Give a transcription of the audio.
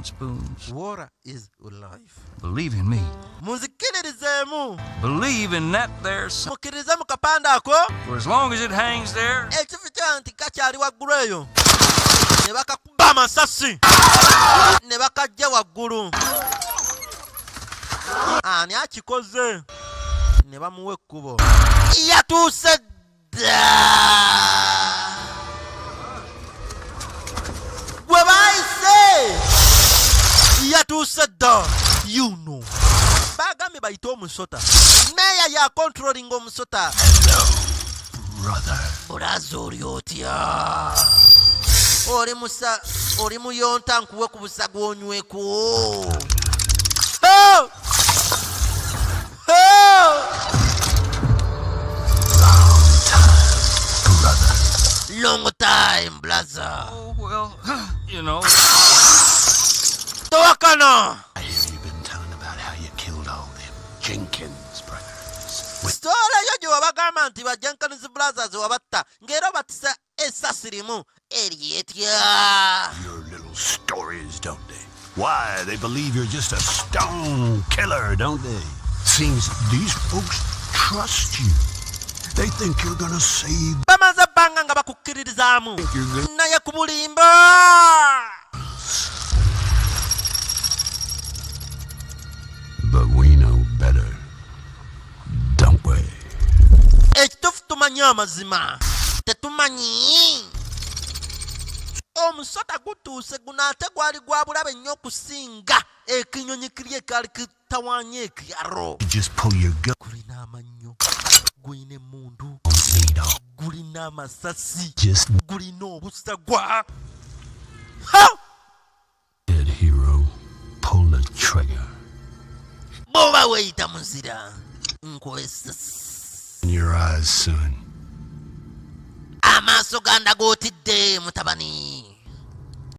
and spoons. Water is life. Believe in me. Munzikiririzemu. Believe in that there sun. Mukirize mu kapande ako. For as long as it hangs there, Ekificha nti kakyali waggulu eyo. Ne bakakuba amasasi. Ne bakajja waggulu. Ani akikoze. Ne bamuwa ekkubo. Yatuuse dda. Gwe bayise. Yatuuse dda. You know. Bagambye bayite omusota. Meya ya controlling omusota. Brother. Buraza oli otya? Oli muyonta nkuwe ku busaga onyweko. Oh! Oh! Long time, brother. oh, well, you know. Towakana! I hear you've been telling about how you killed all them Jenkins brothers. Story yo gye wabagamba nti ba Jenkins brothers wabatta ng'era batisa essasi limu eryetya. Your little stories, don't they? Why, they believe you're just a stone killer, don't they? Seems these folks trust you. They think you're gonna save. Bamaze banga nga bakukkiririzaamu. Naye ku bulimba. But we know better, don't we? Ekituufu tumanyi amazima. Tetumanyi. Omusota gutuuse guno ate gwali gwa bulabe nnyo okusinga ekinyonyi kiri ekali kitawaanya ekyalo. Just pull your gun. Gulina amannyo, gulina emmundu, Lead on. gulina amasasi, Just gulina obusagwa. Ha! dead hero. Pull the trigger. Bw'oba weeyita muzira nkuwa essasi. In your eyes, son. Amaaso ganda gootidde mutabani.